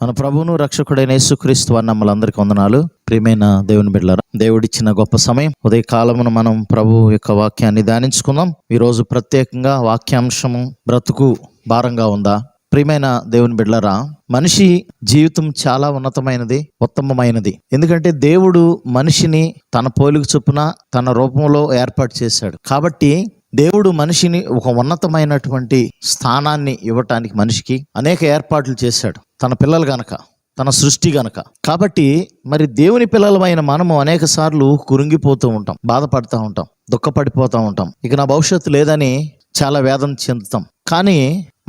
మన ప్రభువును రక్షకుడైన యేసుక్రీస్తు వారి నమ్మలందరికీ వందనాలు. ప్రియమైన దేవుని బిడ్డలారా, దేవుడిచ్చిన గొప్ప సమయం ఉదయ కాలమున మనం ప్రభు యొక్క వాక్యాన్ని ధ్యానించుకుందాం. ఈరోజు ప్రత్యేకంగా వాక్యాంశము బ్రతుకు భారంగా ఉందా? ప్రియమైన దేవుని బిడ్డలారా, మనిషి జీవితం చాలా ఉన్నతమైనది, ఉత్తమమైనది. ఎందుకంటే దేవుడు మనిషిని తన పోలిక చొప్పున తన రూపంలో ఏర్పాటు చేశాడు. కాబట్టి దేవుడు మనిషిని ఒక ఉన్నతమైనటువంటి స్థానాన్ని ఇవ్వటానికి మనిషికి అనేక ఏర్పాట్లు చేశాడు, తన పిల్లలు గనక, తన సృష్టి గనక. కాబట్టి మరి దేవుని పిల్లలమైన మనము అనేక సార్లు కురింగిపోతూ ఉంటాం, బాధపడుతూ ఉంటాం, దుఃఖపడిపోతూ ఉంటాం. ఇక నా భవిష్యత్తు లేదని చాలా వేదన చెందుతాం. కానీ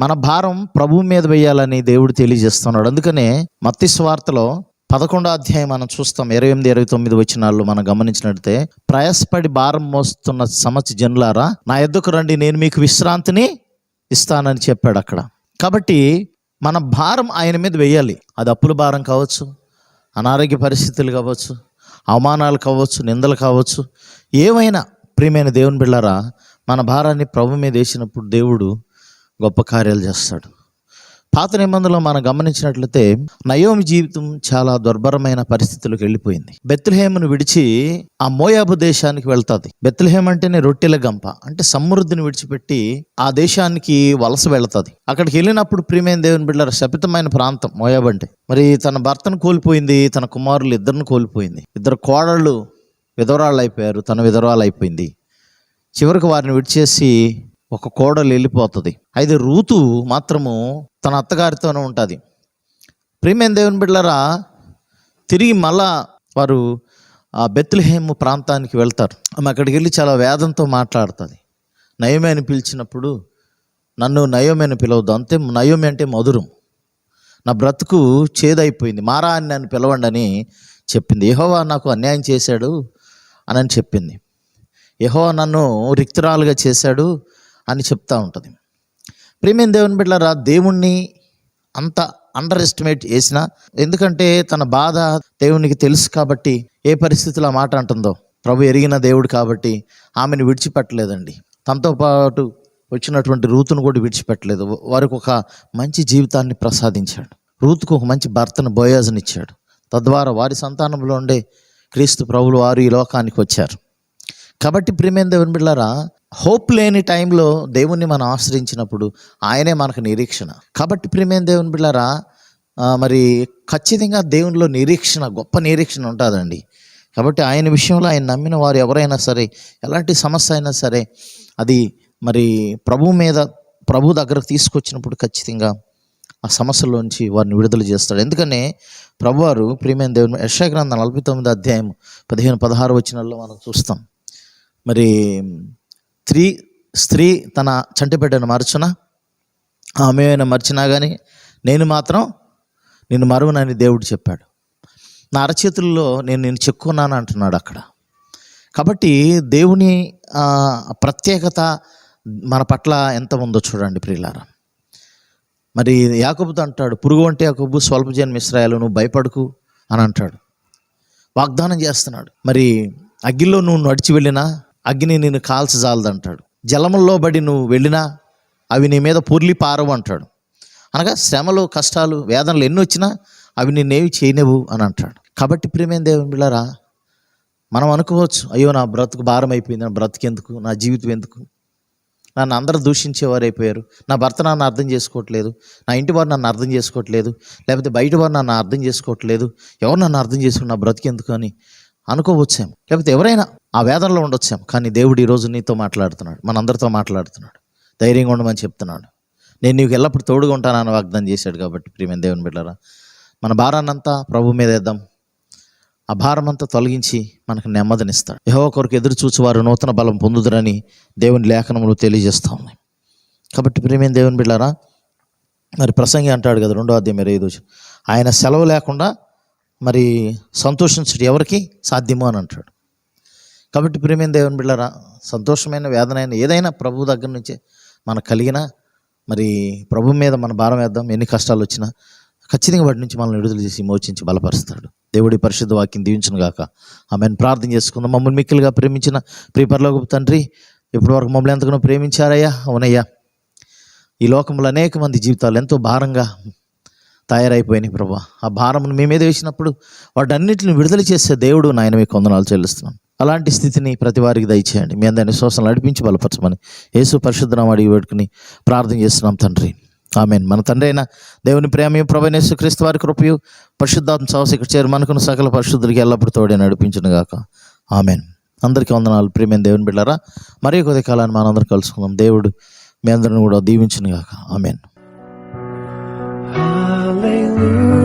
మన భారం ప్రభువు మీద వేయాలని దేవుడు తెలియజేస్తున్నాడు. అందుకనే మత్తయి సువార్తలో 11వ అధ్యాయం మనం చూస్తాం. 28, 29 వచనాల్లో మనం గమనించినట్లయితే, ప్రయాసపడి భారం మోస్తున్న సమస్త జనులారా నా యొద్దకు రండి, నేను మీకు విశ్రాంతిని ఇస్తానని చెప్పాడు అక్కడ. కాబట్టి మన భారం ఆయన మీద వేయాలి. అది అప్పుల భారం కావచ్చు, అనారోగ్య పరిస్థితులు కావచ్చు, అవమానాలు కావచ్చు, నిందలు కావచ్చు, ఏవైనా. ప్రియమైన దేవుని బిడ్డలారా, మన భారాన్ని ప్రభు మీద వేసినప్పుడు దేవుడు గొప్ప కార్యాలు చేస్తాడు. పాత నిబంధనలో మనం గమనించినట్లయితే నయోమి జీవితం చాలా దుర్భరమైన పరిస్థితులకు వెళ్ళిపోయింది. బెత్లెహేమును విడిచి ఆ మోయాబు దేశానికి వెళ్తుంది. బెత్లెహేం అంటేనే రొట్టెల గంప, అంటే సమృద్ధిని విడిచిపెట్టి ఆ దేశానికి వలస వెళుతుంది. అక్కడికి వెళ్ళినప్పుడు ప్రియమైన దేవుని బిడ్డలారా, శపితమైన ప్రాంతం మోయాబు అంటే. మరి తన భర్తను కోల్పోయింది, తన కుమారులు ఇద్దరిని కోల్పోయింది. 2 కోడళ్ళు విధవరాళ్ళు అయిపోయారు, తన విధవరాలు అయిపోయింది. చివరికి వారిని విడిచేసి ఒక కోడలు వెళ్ళిపోతుంది. అయితే రూతు మాత్రము తన అత్తగారితోనే ఉంటుంది. ప్రియమైన దేవుని బిడ్డలారా, తిరిగి మళ్ళా వారు ఆ బెత్లెహేము ప్రాంతానికి వెళ్తారు. ఆమె అక్కడికి వెళ్ళి చాలా వేదంతో మాట్లాడుతుంది. నయోమి అని పిలిచినప్పుడు, నన్ను నయోమి అని పిలవద్దు, అంతే. నయోమి అంటే మధురం, నా బ్రతుకు చేదైపోయింది, మారా అని నన్ను పిలవండి అని చెప్పింది. యెహోవా నాకు అన్యాయం చేశాడు అని చెప్పింది. యెహోవా నన్ను రిక్తురాలుగా చేశాడు అని చెప్తూ ఉంటుంది. ప్రియమైన దేవుని బిడ్డలారా, దేవుణ్ణి అంత అండర్ ఎస్టిమేట్ చేసిన, ఎందుకంటే తన బాధ దేవునికి తెలుసు కాబట్టి ఏ పరిస్థితిలో ఆ మాట అంటుందో ప్రభు ఎరిగిన దేవుడు కాబట్టి ఆమెను విడిచిపెట్టలేదండి. తనతో పాటు వచ్చినటువంటి రూతును కూడా విడిచిపెట్టలేదు. వారికి ఒక మంచి జీవితాన్ని ప్రసాదించాడు. రూతుకు ఒక మంచి భర్తను, బోయాజుని ఇచ్చాడు. తద్వారా వారి సంతానంలో ఉండే క్రీస్తు ప్రభువులు వారు ఈ లోకానికి వచ్చారు. కాబట్టి ప్రియమైన దేవుని బిడ్డలారా, హోప్ లేని టైంలో దేవుణ్ణి మనం ఆశ్రయించినప్పుడు ఆయనే మనకు నిరీక్షణ. కాబట్టి ప్రియమైన దేవుని బిడ్డలారా, మరి ఖచ్చితంగా దేవునిలో నిరీక్షణ, గొప్ప నిరీక్షణ ఉంటుందండి. కాబట్టి ఆయన విషయంలో ఆయన నమ్మిన వారు ఎవరైనా సరే, ఎలాంటి సమస్య అయినా సరే, అది మరి ప్రభు దగ్గరకు తీసుకొచ్చినప్పుడు ఖచ్చితంగా ఆ సమస్యలోంచి వారిని విడుదల చేస్తాడు. ఎందుకనే ప్రభువారు ప్రియమైన దేవుని యెషయా గ్రంథం 49వ అధ్యాయం 15, 16 వచనాల్లో మనం చూస్తాం. మరి స్త్రీ తన చంటిబిడ్డను మరచునా, ఆమె మర్చినా కానీ నేను మాత్రం నిన్ను మరువనని దేవుడు చెప్పాడు. నా అరచేతుల్లో నేను నిన్ను చెక్కున్నాను అంటున్నాడు అక్కడ. కాబట్టి దేవుని ప్రత్యేకత మన పట్ల ఎంత ఉందో చూడండి ప్రియులారా. మరి యాకోబుతో అంటాడు, పురుగు అంటే యాకోబు, స్వల్పజన్మ ఇశ్రాయేలు, నువ్వు భయపడకు అని అంటాడు. వాగ్దానం చేస్తున్నాడు. మరి అగ్గిలో నువ్వు నడిచి వెళ్ళినా అగ్ని నేను కాల్చజాలదంటాడు. జలముల్లో బడి నువ్వు వెళ్ళినా అవి నీ మీద పొర్లి పారవు అంటాడు. అనగా శ్రమలు, కష్టాలు, వేదనలు ఎన్ని వచ్చినా అవి నిన్నేవి చేయనివ్వు అని అంటాడు. కాబట్టి ప్రియమైన దేవుని బిడ్డలారా, మనం అనుకోవచ్చు, అయ్యో నా బ్రతుకు భారం అయిపోయింది, నా బ్రతుకు ఎందుకు, నా జీవితం ఎందుకు, నన్ను అందరూ దూషించేవారు అయిపోయారు, నా భర్త నన్ను అర్థం చేసుకోవట్లేదు, నా ఇంటి వారు నన్ను అర్థం చేసుకోవట్లేదు, లేకపోతే బయట వారు నన్ను అర్థం చేసుకోవట్లేదు, ఎవరు నన్ను అర్థం చేసుకుని నా బ్రతుకు ఎందుకు అని అనుకోవచ్చాము. లేకపోతే ఎవరైనా ఆ వేదనలో ఉండొచ్చాము. కానీ దేవుడు ఈరోజు నీతో మాట్లాడుతున్నాడు, మనందరితో మాట్లాడుతున్నాడు. ధైర్యంగా ఉండమని చెప్తున్నాడు. నేను నీకు ఎల్లప్పుడు తోడుగా ఉంటానని వాగ్దానం చేశాడు. కాబట్టి ప్రియమైన దేవుని బిడ్డలారా, మన భారాన్నంతా ప్రభు మీద వేద్దాం. ఆ భారం అంతా తొలగించి మనకు నెమ్మదినిస్తాడు. యెహోవా కొరకు ఎదురు చూచువారు నూతన బలం పొందుదురని దేవుని లేఖనములు తెలియజేస్తూ ఉన్నాయి. కాబట్టి ప్రియమైన దేవుని బిడ్డలారా, మరి ప్రసంగి అంటాడు కదా 2వ అధ్యాయం 25, ఆయన సెలవు లేకుండా మరి సంతోషించడం ఎవరికి సాధ్యమో అని అంటాడు. కాబట్టి ప్రియమైన దేవుని బిడ్డలారా, సంతోషమైన, వేదనైన, ఏదైనా ప్రభు దగ్గర నుంచే మనకు కలిగిన మరి ప్రభు మీద మన భారం వేద్దాం. ఎన్ని కష్టాలు వచ్చినా ఖచ్చితంగా వాటి నుంచి మనల్ని విడుదల చేసి మోచించి బలపరుస్తాడు. దేవుడి పరిశుద్ధ వాక్యం దీవించును గాక. ఆమెను ప్రార్థన చేసుకుందాం. మమ్మల్ని మిక్కిలుగా ప్రేమించిన ప్రియ పరలోకపు తండ్రి, ఇప్పటి వరకు మమ్మల్ని ఎంతగానో ప్రేమించారయ్యా. అవునయ్యా, ఈ లోకంలో అనేక మంది జీవితాలు ఎంతో భారంగా తయారైపోయినాయి ప్రభా. ఆ భారమును మీ మీద వేసినప్పుడు వాటన్నిటిని విడుదల చేసే దేవుడు నాయన మీకు వందనాలు చెల్లిస్తున్నాను. అలాంటి స్థితిని ప్రతి వారికి దయచేయండి. మీ అందరినీ విశ్వాసం నడిపించి బలపరచమని యేసు పరిశుద్ధ నామమున అడిగి పెట్టుకుని ప్రార్థన చేస్తున్నాం తండ్రి, ఆమేన్. మన తండ్రి అయిన దేవుని ప్రేమయు ప్రభువైన యేసుక్రీస్తు వారి కృపయు పరిశుద్ధాత్మ సహవాసం ఇక్కడ చేరి మనకును సకల పరిశుద్ధులకి ఎల్లప్పుడూ తోడే నడిపించును గాక, ఆమేన్. అందరికీ వందనాలు. ప్రియమైన దేవుని బిడ్డలారా, మరి కొద్ది కాలాన్ని మనందరం కలుసుకుందాం. దేవుడు మీ అందరిని కూడా దీవించును గాక, ఆమేన్. Hallelujah.